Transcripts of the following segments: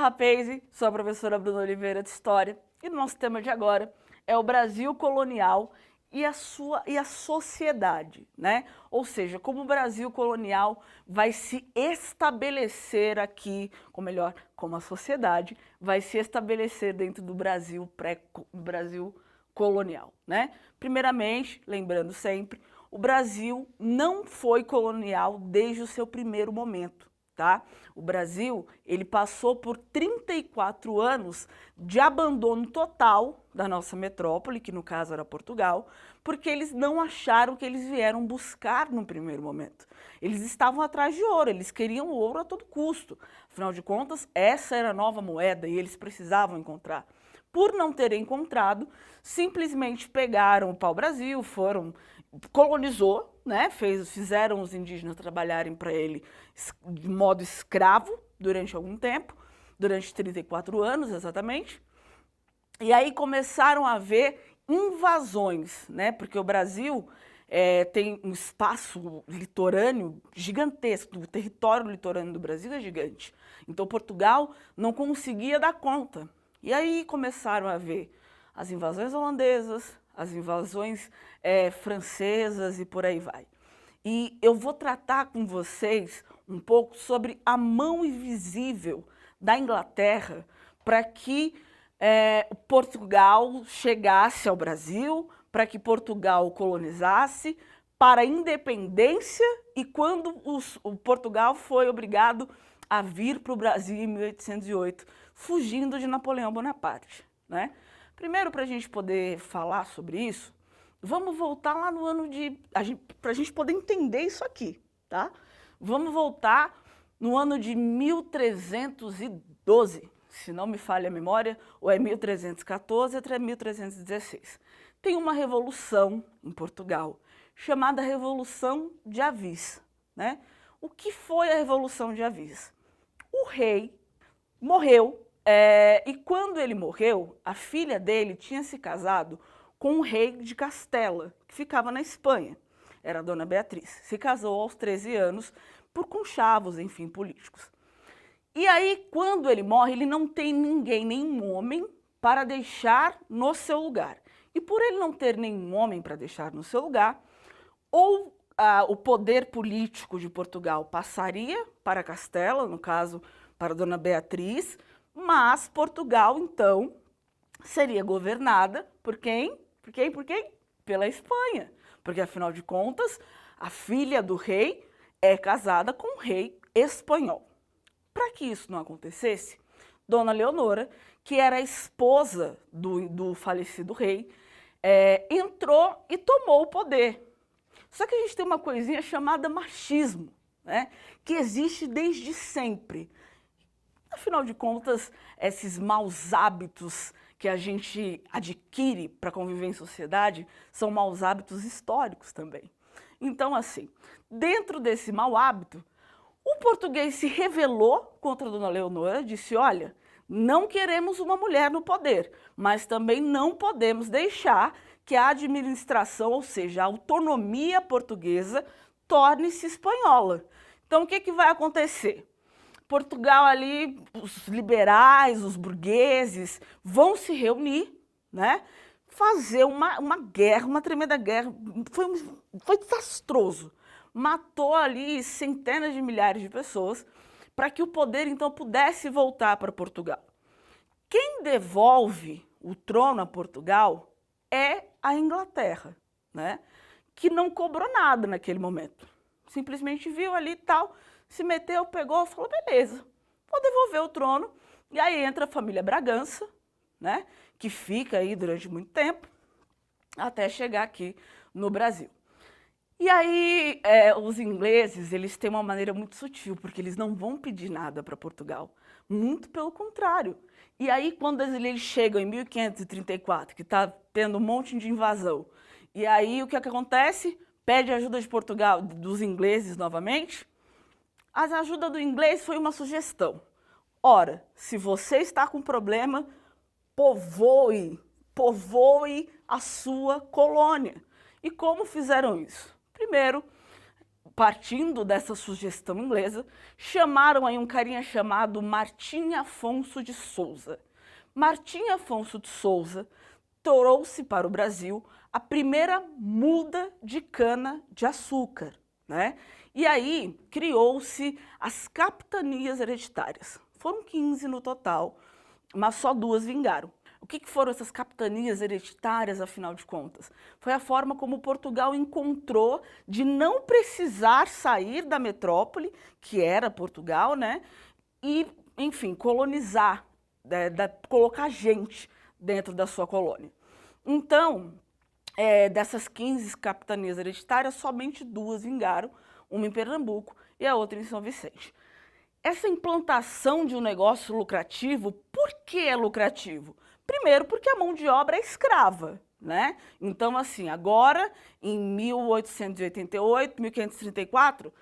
Rapaze, sou a professora Bruna Oliveira de História e o nosso tema de agora é o Brasil colonial e a sociedade, né? Ou seja, como o Brasil colonial vai se estabelecer aqui, ou melhor, como a sociedade vai se estabelecer dentro do Brasil Brasil colonial, né? Primeiramente, lembrando sempre, o Brasil não foi colonial desde o seu primeiro momento. Tá? O Brasil, ele passou por 34 anos de abandono total da nossa metrópole, que no caso era Portugal, porque eles não acharam que eles vieram buscar no primeiro momento. Eles estavam atrás de ouro, eles queriam ouro a todo custo. Afinal de contas, essa era a nova moeda e eles precisavam encontrar. Por não terem encontrado, simplesmente pegaram o pau-brasil, colonizou, né? Fizeram os indígenas trabalharem para ele de modo escravo durante algum tempo, durante 34 anos exatamente. E aí começaram a haver invasões, né? Porque o Brasil tem um espaço litorâneo gigantesco, o território litorâneo do Brasil é gigante. Então Portugal não conseguia dar conta. E aí começaram a haver as invasões holandesas, as invasões francesas e por aí vai. E eu vou tratar com vocês um pouco sobre a mão invisível da Inglaterra para que Portugal chegasse ao Brasil, para que Portugal colonizasse, para a independência e quando o Portugal foi obrigado a vir para o Brasil em 1808, fugindo de Napoleão Bonaparte, né? Primeiro, para a gente poder falar sobre isso, vamos voltar lá no ano para a gente poder entender isso aqui, tá? Vamos voltar no ano de 1312, se não me falha a memória, ou é 1314 até 1316. Tem uma revolução em Portugal, chamada Revolução de Avis, né? O que foi a Revolução de Avis? O rei morreu, e quando ele morreu, a filha dele tinha se casado com um rei de Castela, que ficava na Espanha. Era a Dona Beatriz. Se casou aos 13 anos por conchavos, enfim, políticos. E aí, quando ele morre, ele não tem ninguém, nenhum homem, para deixar no seu lugar. E por ele não ter nenhum homem para deixar no seu lugar, ou o poder político de Portugal passaria para Castela, no caso, para a Dona Beatriz, mas Portugal, então, seria governada por quem? Por quem? Por quem? Pela Espanha. Porque, afinal de contas, a filha do rei é casada com um rei espanhol. Para que isso não acontecesse, Dona Leonora, que era a esposa do falecido rei, entrou e tomou o poder. Só que a gente tem uma coisinha chamada machismo, né? Que existe desde sempre. Afinal de contas, esses maus hábitos que a gente adquire para conviver em sociedade são maus hábitos históricos também. Então, assim, dentro desse mau hábito, o português se rebelou contra a Dona Leonora, disse, olha, não queremos uma mulher no poder, mas também não podemos deixar que a administração, ou seja, a autonomia portuguesa, torne-se espanhola. Então, o que vai acontecer? Portugal ali, os liberais, os burgueses, vão se reunir, né? Fazer uma guerra, uma tremenda guerra. Foi desastroso. Matou ali centenas de milhares de pessoas para que o poder, então, pudesse voltar para Portugal. Quem devolve o trono a Portugal é a Inglaterra, né? Que não cobrou nada naquele momento. Simplesmente viu ali e tal, se meteu, pegou, falou, beleza, vou devolver o trono. E aí entra a família Bragança, né, que fica aí durante muito tempo, até chegar aqui no Brasil. E aí os ingleses, eles têm uma maneira muito sutil, porque eles não vão pedir nada para Portugal, muito pelo contrário. E aí quando eles chegam em 1534, que está tendo um monte de invasão, e aí o que acontece? Pede ajuda de Portugal, dos ingleses novamente. A ajuda do inglês foi uma sugestão. Ora, se você está com problema, povoe a sua colônia. E como fizeram isso? Primeiro, partindo dessa sugestão inglesa, chamaram aí um carinha chamado Martim Afonso de Souza. Martim Afonso de Souza trouxe para o Brasil a primeira muda de cana-de-açúcar, né? E aí criou-se as capitanias hereditárias. Foram 15 no total, mas só 2 vingaram. O que foram essas capitanias hereditárias, afinal de contas? Foi a forma como Portugal encontrou de não precisar sair da metrópole, que era Portugal, né? E, enfim, colonizar, colocar gente dentro da sua colônia. Então, dessas 15 capitanias hereditárias, somente 2 vingaram, uma em Pernambuco e a outra em São Vicente. Essa implantação de um negócio lucrativo, por que é lucrativo? Primeiro, porque a mão de obra é escrava, né? Então, assim, agora, em 1888, 1534,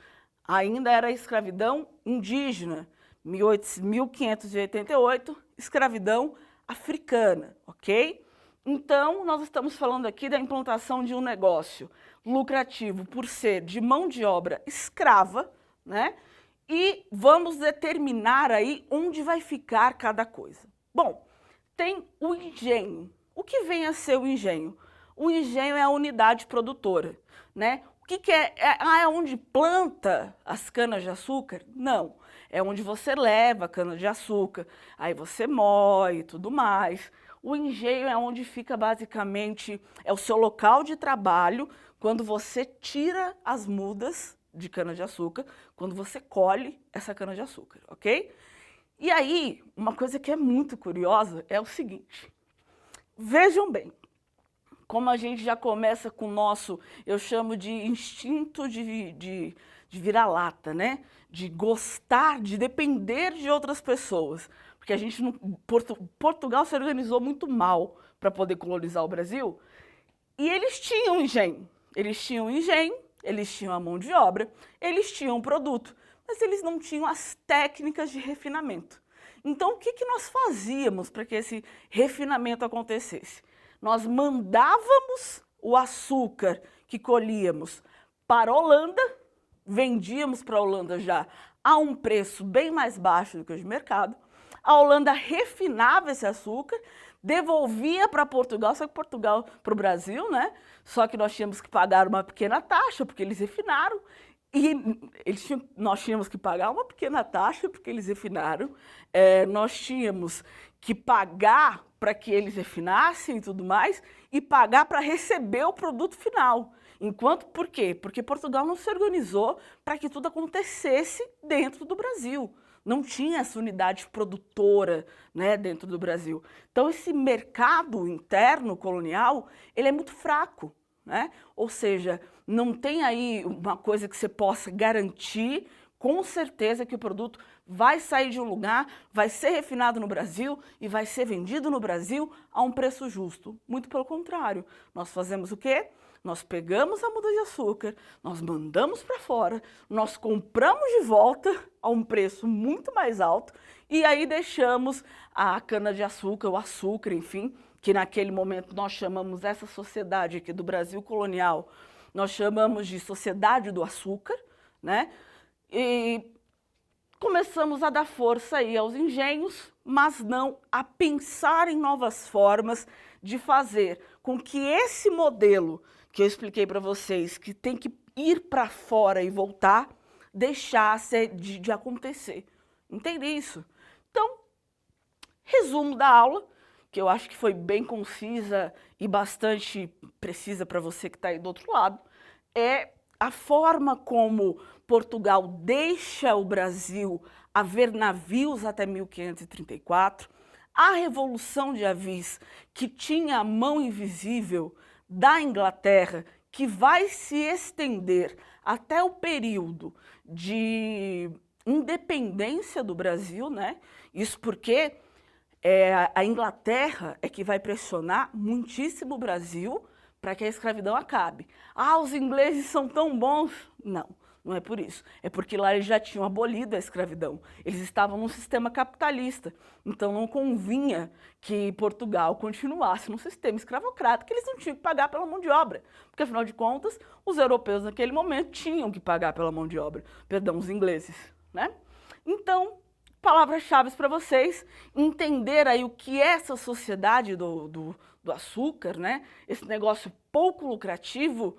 ainda era escravidão indígena. 1588, escravidão africana, ok? Então, nós estamos falando aqui da implantação de um negócio lucrativo por ser de mão de obra escrava, né? E vamos determinar aí onde vai ficar cada coisa. Bom, tem o engenho. O que vem a ser o engenho? O engenho é a unidade produtora, né? O que é? É onde planta as canas-de-açúcar? Não. É onde você leva a cana-de-açúcar, aí você moe e tudo mais. O engenho é onde fica basicamente, é o seu local de trabalho quando você tira as mudas de cana-de-açúcar, quando você colhe essa cana-de-açúcar, ok? E aí, uma coisa que é muito curiosa é o seguinte, vejam bem, como a gente já começa com o nosso, eu chamo de instinto de vira-lata, né? De gostar, de depender de outras pessoas. Porque a gente, Portugal se organizou muito mal para poder colonizar o Brasil, e eles tinham engenho, eles tinham a mão de obra, eles tinham o produto, mas eles não tinham as técnicas de refinamento. Então, o que nós fazíamos para que esse refinamento acontecesse? Nós mandávamos o açúcar que colhíamos para a Holanda, vendíamos para a Holanda já a um preço bem mais baixo do que o de mercado, a Holanda refinava esse açúcar, devolvia para Portugal, só que Portugal para o Brasil, né? Só que nós tínhamos que pagar uma pequena taxa, porque eles refinaram, e nós tínhamos que pagar uma pequena taxa, porque eles refinaram, nós tínhamos que pagar para que eles refinassem e tudo mais, e pagar para receber o produto final. Por quê? Porque Portugal não se organizou para que tudo acontecesse dentro do Brasil. Não tinha essa unidade produtora, né, dentro do Brasil. Então, esse mercado interno colonial, ele é muito fraco, né? Ou seja, não tem aí uma coisa que você possa garantir com certeza que o produto vai sair de um lugar, vai ser refinado no Brasil e vai ser vendido no Brasil a um preço justo. Muito pelo contrário, nós fazemos o quê? Nós pegamos a muda de açúcar, nós mandamos para fora, nós compramos de volta a um preço muito mais alto e aí deixamos a cana-de-açúcar, o açúcar, enfim, que naquele momento nós chamamos essa sociedade aqui do Brasil colonial, nós chamamos de sociedade do açúcar, né? E começamos a dar força aí aos engenhos, mas não a pensar em novas formas de fazer com que esse modelo que eu expliquei para vocês, que tem que ir para fora e voltar, deixasse de acontecer. Entende isso? Então, resumo da aula, que eu acho que foi bem concisa e bastante precisa para você que está aí do outro lado, é a forma como Portugal deixa o Brasil haver navios até 1534, a Revolução de Avis, que tinha a mão invisível da Inglaterra, que vai se estender até o período de independência do Brasil, né? Isso porque a Inglaterra é que vai pressionar muitíssimo o Brasil para que a escravidão acabe. Ah, os ingleses são tão bons. Não, Não é por isso. É porque lá eles já tinham abolido a escravidão. Eles estavam num sistema capitalista. Então não convinha que Portugal continuasse num sistema escravocrata, que eles não tinham que pagar pela mão de obra. Porque, afinal de contas, os europeus naquele momento tinham que pagar pela mão de obra. Perdão, os ingleses, né? Então, palavras-chave para vocês entender aí o que é essa sociedade do açúcar, né? Esse negócio pouco lucrativo.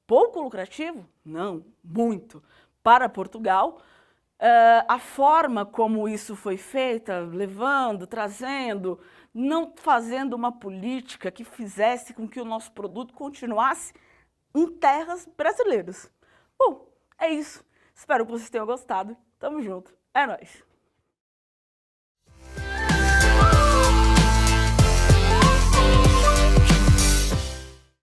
Pouco lucrativo? Não, muito. Para Portugal, a forma como isso foi feita, levando, trazendo, não fazendo uma política que fizesse com que o nosso produto continuasse em terras brasileiras. Bom, é isso. Espero que vocês tenham gostado. Tamo junto. É nóis.